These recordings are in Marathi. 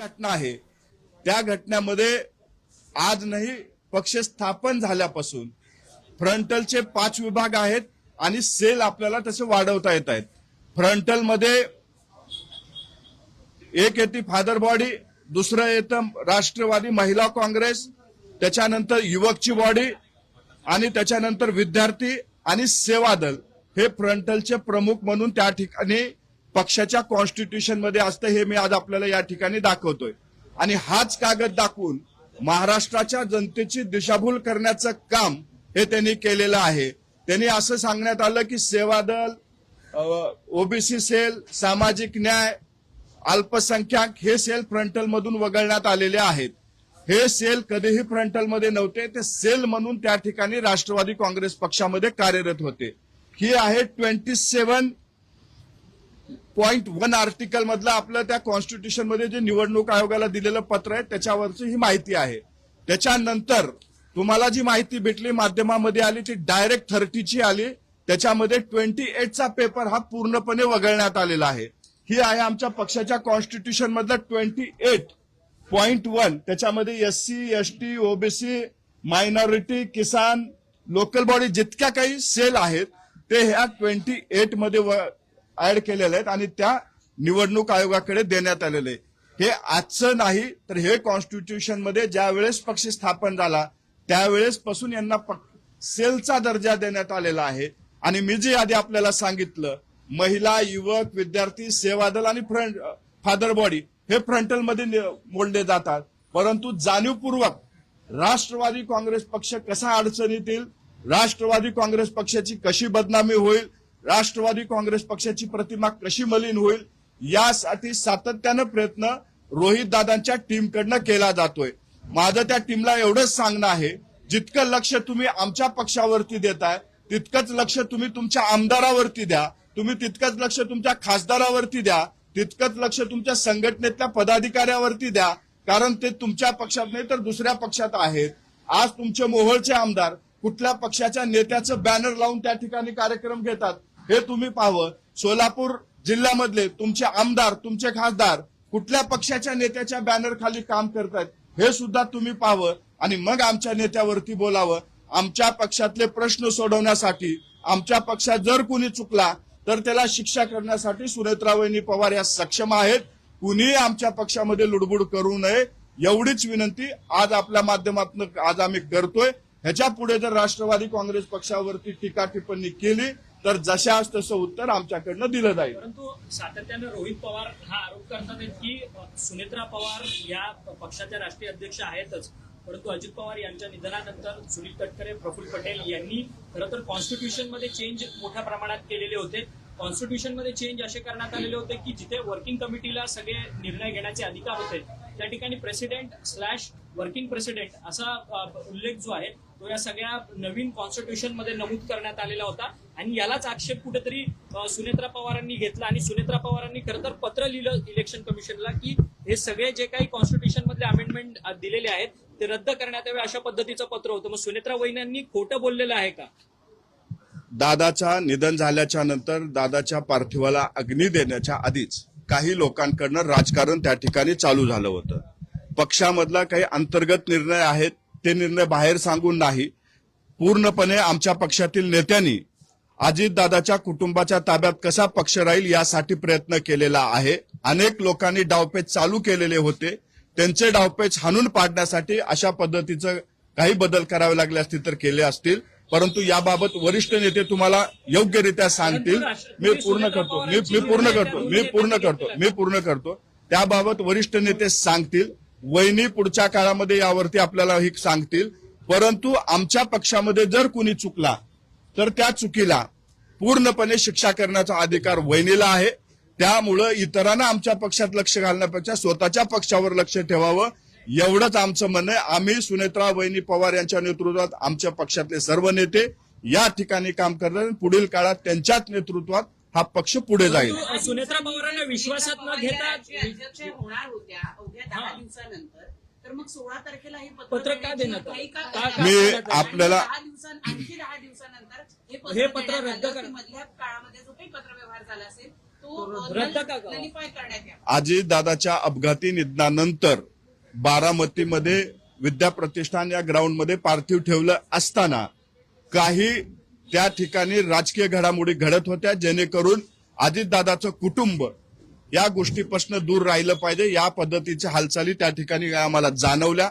घटना आहे, त्या घटनेमध्ये आज नाही पक्ष स्थापन झाल्यापासून फ्रंटलचे 5 विभाग आहेत आणि सेल आपल्याला तसे वाढवता येत आहेत. फ्रंटल मध्ये एक येते फादर बॉडी, दुसरं येतं राष्ट्रवादी महिला काँग्रेस, त्याच्यानंतर युवकची बॉडी आणि त्याच्यानंतर विद्यार्थी आणि सेवा दल हे फ्रंटलचे प्रमुख म्हणून त्या ठिकाणी पक्षाच्या कॉन्स्टिट्यूशन मध्ये असतं. हे मी आज आपल्याला या ठिकाणी दाखवतोय आणि हाच कागद दाखवून महाराष्ट्राच्या जनतेची दिशाभूल करण्याचं काम हे त्यांनी केलेलं आहे. त्यांनी असं सांगण्यात आलं की सेवा दल, ओबीसी सेल, सामाजिक न्याय, अल्पसंख्याक हे सेल फ्रंटल मधून वगळण्यात आलेले आहेत. हे सेल कधीही फ्रंटल मध्ये नव्हते, ते सेल म्हणून त्या ठिकाणी राष्ट्रवादी काँग्रेस पक्षामध्ये कार्यरत होते. ही आहे 27.1 आर्टिकल मधलं आपलं त्या कॉन्स्टिट्यूशन मध्ये जे निवडणूक आयोगाला दिलेलं पत्र आहे त्याच्यावरची ही माहिती आहे. त्याच्यानंतर तुम्हाला जी माहिती भेटली माध्यमामध्ये आली ती डायरेक्ट 30ची आली, त्याच्यामध्ये 28चा पेपर हा पूर्णपणे वगळण्यात आलेला आहे. ही आहे आमच्या पक्षाच्या कॉन्स्टिट्यूशन मधलं 28.1. त्याच्यामध्ये एससी, एसटी, ओबीसी, मायनॉरिटी, किसान, लोकल बॉडी जितक्या काही सेल आहेत ते ह्या 28 मध्ये ऍड केलेले आहेत आणि त्या निवडणूक आयोगाकडे देण्यात आलेले. हे आजचं नाही तर हे कॉन्स्टिट्यूशन मध्ये ज्या वेळेस पक्ष स्थापन झाला त्यावेळेस पासून यांना सेलचा दर्जा देण्यात आलेला आहे. आणि मी जे आधी आपल्याला सांगितलं, महिला, युवक, विद्यार्थी, सेवा दल आणि फादर बॉडी हे फ्रंटल मध्ये मोडले जातात. परंतु जाणीवपूर्वक राष्ट्रवादी काँग्रेस पक्ष कसा अडचणीत येईल, राष्ट्रवादी काँग्रेस पक्षाची कशी बदनामी होईल, राष्ट्रवादी काँग्रेस पक्षाची प्रतिमा कशी मलिन होईल, यासाठी सातत्यानं प्रयत्न रोहित दादांच्या टीमकडनं केला जातोय. माझं त्या टीमला एवढंच सांगणं आहे, जितकं लक्ष तुम्ही आमच्या पक्षावरती देताय तितकंच लक्ष तुम्ही तुमच्या आमदारावरती द्या, तुम्ही तितकंच लक्ष तुमच्या खासदारावरती द्या, तितकंच लक्ष तुमच्या संघटनेतल्या पदाधिकाऱ्यावरती द्या, कारण ते तुमच्या पक्षात नाही तर दुसऱ्या पक्षात आहेत. आज तुमचे मोहोळचे आमदार कुठल्या पक्षाच्या नेत्याचं बॅनर लावून त्या ठिकाणी कार्यक्रम घेतात हे तुम्ही पाहावं. सोलापूर जिल्ह्यामधले तुमचे आमदार, तुमचे खासदार कुठल्या पक्षाच्या नेत्याच्या बॅनर खाली काम करतात हे सुद्धा तुम्ही पाहावं आणि मग आमच्या नेत्यावरती बोलावं. आमच्या पक्षातले प्रश्न सोडवण्यासाठी, आमच्या पक्षात जर कुणी चुकला तर त्याला शिक्षा करण्यासाठी सुनेत्रावहिनी पवार या सक्षम आहेत. कुणी आमच्या पक्षामध्ये लुडबुड करू नये एवढीच विनंती आज आपल्या माध्यमातून आज आम्ही करतोय. ह्याच्या पुढे जर राष्ट्रवादी काँग्रेस पक्षावरती टीका टिप्पणी केली तर जशास तसं उत्तर आमच्याकडनं दिलं जाईल. परंतु सातत्यानं रोहित पवार हा आरोप करतात की सुनेत्रा पवार या पक्षाच्या राष्ट्रीय अध्यक्ष आहेतच, परंतु अजित पवार यांच्या निधनानंतर सुनील तटकरे, प्रफुल्ल पटेल यांनी खरं तर कॉन्स्टिट्यूशन मध्ये चेंज मोठ्या प्रमाणात केलेले होते. कॉन्स्टिट्यूशन मध्ये चेंज असे करण्यात आलेले होते की जिथे वर्किंग कमिटीला सगळे निर्णय घेण्याचे अधिकार होते त्या ठिकाणी प्रेसिडेंट/वर्किंग प्रेसिडेंट असा उल्लेख जो आहे तो या सगळ्या नवीन कॉन्स्टिट्यूशन मध्ये नमूद करण्यात आलेला होता. आणि यालाच आक्षेप कुठेतरी सुनेत्रा पवारांनी घेतला आणि सुनेत्रा पवारांनी खरं तर पत्र लिहिलं इलेक्शन कमिशनला की हे सगळे जे काही कॉन्स्टिट्यूशन मधले अमेंडमेंट दिलेले आहेत ते रद्द करण्यात यावे अशा पद्धतीचं पत्र होतं. मग सुनेत्रा वहिन्यांनी खोटं बोललेलं आहे का? दादाचा निधन झाल्याच्या नंतर दादाच्या पार्थिवाला अग्नी देण्याच्या आधीच काही लोकांकडनं राजकारण त्या ठिकाणी चालू झालं होतं. पक्षामधला काही अंतर्गत निर्णय आहेत ते निर्णय बाहेर सांगून नाही, पूर्णपणे आमच्या पक्षातील नेत्यांनी अजितदादाच्या कुटुंबाच्या ताब्यात कसा पक्ष राहील यासाठी प्रयत्न केलेला आहे. अनेक लोकांनी डावपेच चालू केलेले होते, त्यांचे डावपेच हाणून पाडण्यासाठी अशा पद्धतीचं काही बदल करावे लागले असतील तर केले असतील, परंतु याबाबत वरिष्ठ नेते तुम्हाला योग्यरित्या सांगतील. मी पूर्ण करतो त्याबाबत वरिष्ठ नेते सांगतील. वहिनी पुढच्या काळामध्ये यावरती आपल्याला ही सांगतील. परंतु आमच्या पक्षामध्ये जर कुणी चुकला तर त्या चुकीला पूर्णपणे शिक्षा करण्याचा अधिकार वहिनीला आहे. त्यामुळं इतरांना आमच्या पक्षात लक्ष घालण्यापेक्षा स्वतःच्या पक्षावर लक्ष ठेवावं एवढंच आमचं म्हणणं आहे. आम्ही सुनेत्रा वहिनी पवार यांच्या नेतृत्वात आमच्या पक्षातले सर्व नेते या ठिकाणी काम करतात. पुढील काळात त्यांच्याच नेतृत्वात हा पक्ष पुढे जाईल. सुनेत्रा पवारांना विश्वासात न घेता अध्यक्ष होणार होत्या अवघ्या 10 दिवसानंतर, तर मग 16 तारखेला हे पत्र का देण्यात मी आपल्याला 10 दिवसांनंतर आणखी 10 दिवसानंतर हे पत्र रद्द करा. मधल्या काळामध्ये जो काही पत्रव्यवहार झाला असेल तो तो रद्द का करावा? नलिफाय करण्यात यावा. अजितदादाच्या अपघाती निधनानंतर बारामतीमध्ये विद्या प्रतिष्ठान या ग्राउंडमध्ये पार्थिव ठेवलं असताना काही त्या ठिकाणी राजकीय घडामोडी घडत होत्या, जेणेकरून अजितदादाचं कुटुंब या गोष्टीपासून दूर राहिलं पाहिजे, या पद्धतीच्या हालचाली त्या ठिकाणी आम्हाला जाणवल्या.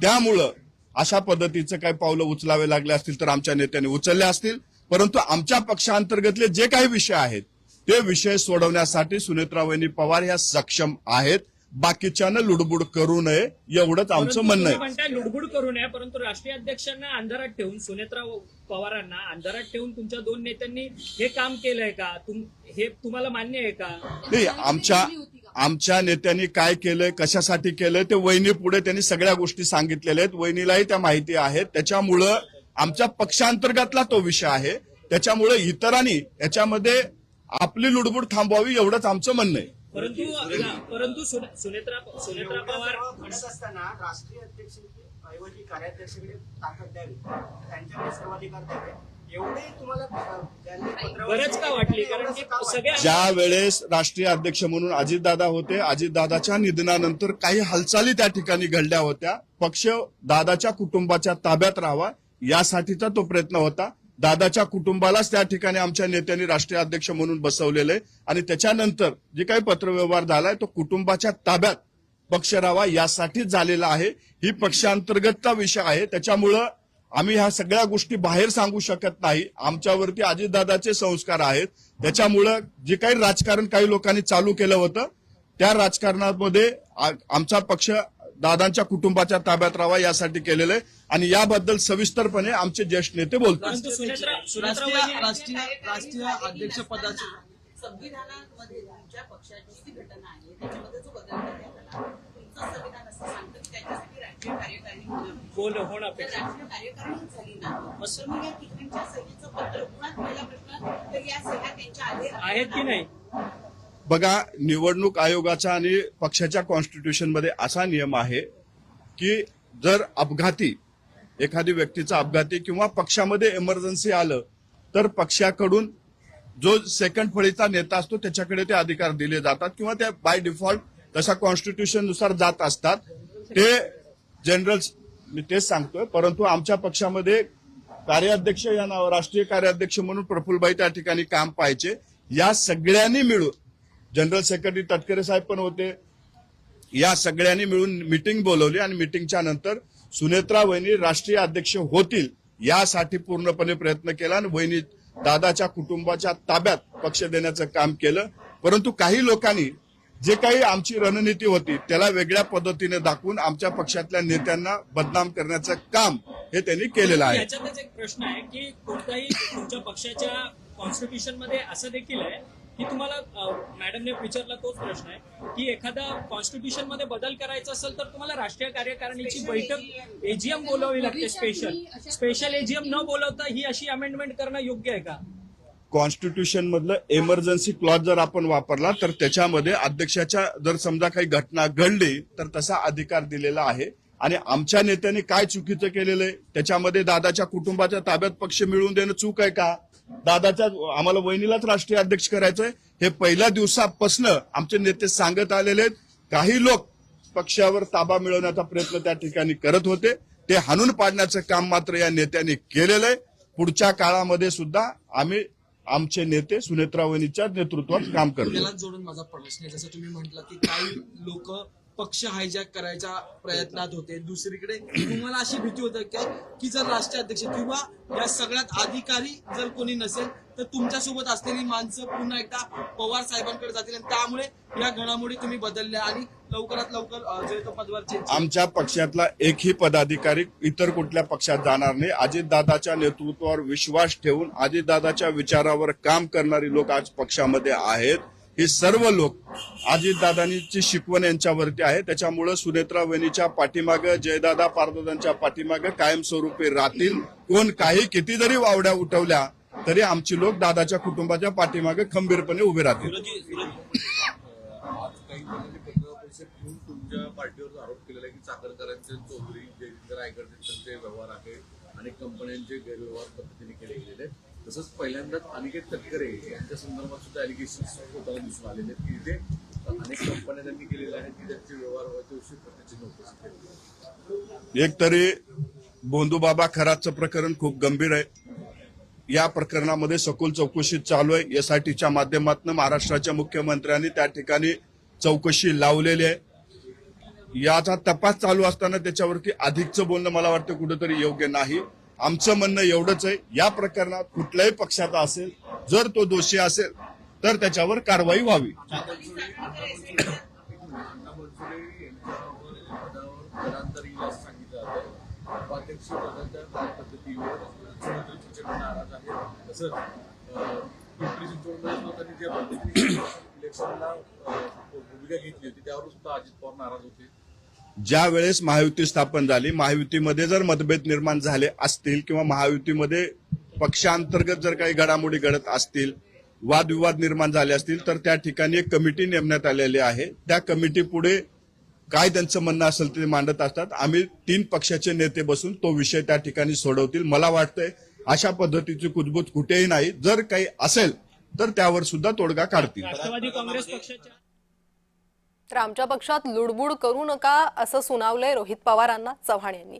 त्यामुळं अशा पद्धतीचं काही पावलं उचलावे लागले असतील तर आमच्या नेत्यांनी उचलले असतील. परंतु आमच्या पक्षांतर्गतले जे काही विषय आहेत ते विषय सोडवण्यासाठी सुनेत्रावहिनी पवार ह्या सक्षम आहेत. बाकीच्यानं लुडबुड करू नये एवढंच आमचं परंतु म्हणणं तुम्ही आहे. म्हणताय लुडबुड करू नये, परंतु राष्ट्रीय अध्यक्षांना अंधारात ठेवून, सुनेत्रा पवारांना अंधारात ठेवून तुमच्या दोन नेत्यांनी हे काम केलंय का? हे तुम्हाला मान्य आहे का? नाही, आमच्या नेत्यांनी काय केलंय, कशासाठी केलंय ते वहिनी पुढे त्यांनी सगळ्या गोष्टी सांगितलेल्या आहेत. वहिनीलाही त्या माहिती आहेत. त्याच्यामुळं आमच्या पक्षांतर्गतला तो विषय आहे. त्याच्यामुळे इतरांनी याच्यामध्ये आपली लुडबुड थांबवावी एवढंच आमचं म्हणणं आहे. परंतु सुनेत्रा पवार घडत असताना राष्ट्रीय अध्यक्ष ऐवजी कार्याध्यक्षाकडे ताकद द्यावी, त्यांच्याकडे सर्वाधिकार द्यावे, एवढे तुम्हाला त्यांनी पत्रावर- गरज का वाटली? कारण की सगळ्या ज्या वेळेस राष्ट्रीय अध्यक्ष म्हणून अजितदादा होते, अजितदादाच्या निधनानंतर काही हालचाली त्या ठिकाणी घडल्या होत्या. पक्ष दादाच्या कुटुंबाच्या ताब्यात राहावा यासाठीचा तो प्रयत्न होता. दादाच्या कुटुंबालाच त्या ठिकाणी आमच्या नेत्यांनी राष्ट्रीय अध्यक्ष म्हणून बसवलेलं आहे आणि त्याच्यानंतर जे काही पत्रव्यवहार झालाय तो कुटुंबाच्या ताब्यात पक्ष राहावा यासाठीच झालेला आहे. ही पक्षांतर्गतचा विषय आहे. त्याच्यामुळं आम्ही ह्या सगळ्या गोष्टी बाहेर सांगू शकत नाही. आमच्यावरती अजितदादाचे संस्कार आहेत. त्याच्यामुळं जे काही राजकारण काही लोकांनी चालू केलं होतं त्या राजकारणामध्ये आमचा पक्ष दादांच्या कुटुंबाच्या ताब्यात राहावा यासाठी केलेलं आहे आणि याबद्दल सविस्तरपणे आमचे ज्येष्ठ नेते बोलतात. परंतु सुनेत्रा राष्ट्रीय अध्यक्ष पदाचे संविधानामध्ये तुमच्या पक्षाची जी घटना आहे त्याच्यामध्ये जो बदल करण्यात आला, तुमचं संविधान असं सांगतं की त्याच्यासाठी राष्ट्रीय कार्यकारिणी होणं अपेक्षित. राष्ट्रीय कार्यकारिणी झाली ना, तर मग या तिघांच्या सहीचं पत्र मुळात पहिला प्रश्न तर या सह्या त्यांच्या आहेत की नाही? बघा, निवडणूक आयोगाचा आणि पक्षाच्या कॉन्स्टिट्यूशन मध्ये असा नियम आहे की जर अपघाती एखादी व्यक्तीचा अपघाती किंवा पक्षामध्ये इमर्जन्सी आलं तर पक्षाकडून जो सेकंड फळीचा नेता असतो त्याच्याकडे ते अधिकार दिले जातात किंवा ते बाय डिफॉल्ट तसा कॉन्स्टिट्यूशन नुसार जात असतात. ते जनरल मी तेच सांगतोय. परंतु आमच्या पक्षामध्ये कार्याध्यक्ष या नाव राष्ट्रीय कार्याध्यक्ष म्हणून प्रफुल्लभाई त्या ठिकाणी काम पाहिजे. या सगळ्यांनी मिळून जनरल सेक्रेटरी तटकरे साहेब पण होते. या सगळ्यांनी मिळून मिटिंग बोलवली आणि मिटिंगच्या नंतर सुनेत्रा वहिनी राष्ट्रीय अध्यक्ष होतील यासाठी पूर्णपणे प्रयत्न केला आणि वहिनी दादाच्या कुटुंबाच्या ताब्यात पक्ष देण्याचं काम केलं. परंतु काही लोकांनी जे काही आमची रणनीती होती त्याला वेगळ्या पद्धतीने दाखवून आमच्या पक्षातल्या नेत्यांना बदनाम करण्याचं काम हे त्यांनी केलेलं आहे. याच्यातच एक प्रश्न आहे की कोणताही तुमच्या पक्षाच्या कॉन्स्टिट्यूशन मध्ये असं देखील आहे की तुम्हाला मॅडमने विचारला तोच प्रश्न आहे की एखादा कॉन्स्टिट्यूशन मध्ये बदल करायचा असेल तर तुम्हाला राष्ट्रीय कार्यकारिणीची बैठक एजीएम बोलावी लागते. स्पेशल एजीएम न बोलवता ही अशी अमेंडमेंट करणं योग्य आहे का? कॉन्स्टिट्यूशन मधलं इमर्जन्सी क्लॉज जर आपण वापरला तर त्याच्यामध्ये अध्यक्षाच्या जर समजा काही घटना घडली तर तसा अधिकार दिलेला आहे. आणि आमच्या नेत्यांनी काय चुकीचं केलेलं आहे त्याच्यामध्ये दादाच्या कुटुंबाच्या ताब्यात पक्ष मिळवून देणं चूक आहे का? दादाच्या आम्हाला वहिनीलाच राष्ट्रीय अध्यक्ष करायचंय हे पहिल्या दिवसापासून आमचे नेते सांगत आलेले आहेत. काही लोक पक्षावर ताबा मिळवण्याचा प्रयत्न त्या ठिकाणी करत होते. ते हाणून पाडण्याचं काम मात्र या नेत्यांनी केलेलं आहे. पुढच्या काळामध्ये सुद्धा आम्ही आमचे नेते सुनेत्रा वहिनीच्या नेतृत्वात काम करतो. याला जोडून माझा प्रश्न आहे, जसं तुम्ही म्हटलं की काही लोक पक्ष हायजॅक करायच्या प्रयत्नात होते. दुसरीकडे तुम्हाला अशी भीती होते की जर राष्ट्रीय अध्यक्ष किंवा या सगळ्यात अधिकारी जर कोणी नसेल तर तुमच्यासोबत असलेली माणसं पुन्हा एकदा पवार साहेबांकडे जातील आणि त्यामुळे या घडामोडी तुम्ही बदलल्या आणि लवकरात लवकर जे तो पदवर चेंज. आमच्या पक्षातला एकही पदाधिकारी इतर कुठल्या पक्षात जाणार नाही. अजितदादाच्या नेतृत्वावर विश्वास ठेवून अजितदादाच्या विचारावर काम करणारी लोक आज पक्षामध्ये आहेत. हे सर्व लोक अजितदादांची शिकवण यांच्यावरती आहे. त्याच्यामुळे सुनेत्रा वहिनीच्या पाठीमागे जयदादा पारदादांच्या पाठीमागे कायमस्वरूपी राहतील. कोण काही किती जरी वावड्या उठवल्या तरी आमची लोक दादाच्या कुटुंबाच्या पाठीमागे खंबीरपणे उभे राहतील. आज काही जणांनी पत्रकार परिषद घेऊन तुमच्या पार्टीवर आरोप केलेला आहे की चाकरकरांचे चौधरी जयेंद्र रायगड त्यांचे व्यवहार आहे आणि कंपन्यांचे गैरव्यवहार पद्धतीने केले गेलेले आहेत. तसंच पहिल्यांदाच अनिकेत तटकरे यांच्या संदर्भात सुद्धा अलिगेशन होताना दिसून आलेले आहेत की इथे अनेक कंपन्या त्यांनी केलेल्या आहेत की त्यांचे व्यवहार व्हायचे दिवशी प्रत्यक्ष उपस्थित केले. एक तरी भोंदूबाबा खराचं प्रकरण खूप गंभीर आहे. या प्रकरणामध्ये सखोल चौकशी चालू आहे. एसआयटीच्या माध्यमातून महाराष्ट्राच्या मुख्यमंत्र्यांनी त्या ठिकाणी चौकशी लावलेली आहे. याचा तपास चालू असताना त्याच्यावरती अधिकचं बोलणं मला वाटतं कुठेतरी योग्य नाही. आमचं म्हणणं एवढंच आहे, या प्रकरणात कुठल्याही पक्षाचा असेल, जर तो दोषी असेल तर त्याच्यावर कारवाई व्हावी. अण्णा बनसोडे यांच्यावर पदावर पदांतर येईल असं सांगितलं जातं. उपाध्यक्ष पदाच्या पद्धतीवर मुख्यमंत्री प्रचंड नाराज आहेत. तसंच पिंपरी चिंचवडमध्ये त्यांनी ज्या पद्धतीने इलेक्शनला भूमिका घेतली होती त्यावर सुद्धा अजित पवार नाराज होते. ज्या वेळेस महायुती स्थापन झाली, महायुतीमध्ये जर मतभेद निर्माण झाले असतील किंवा महायुतीमध्ये पक्षांतर्गत जर काही घडामोडी घडत असतील, वादविवाद निर्माण झाले असतील, तर त्या ठिकाणी एक कमिटी नेमण्यात आलेली आहे. त्या कमिटी पुढे काय त्यांचं म्हणणं असेल ते मांडत असतात. आम्ही 3 पक्षाचे नेते बसून तो विषय त्या ठिकाणी सोडवतील. मला वाटतंय अशा पद्धतीची कुजबूज कुठेही नाही. जर काही असेल तर त्यावर सुद्धा तोडगा काढतील. राष्ट्रवादी काँग्रेस पक्षाच्या तर आमच्या पक्षात लुडबुड करू नका असं सुनावलंय रोहित पवारांना चव्हाण यांनी.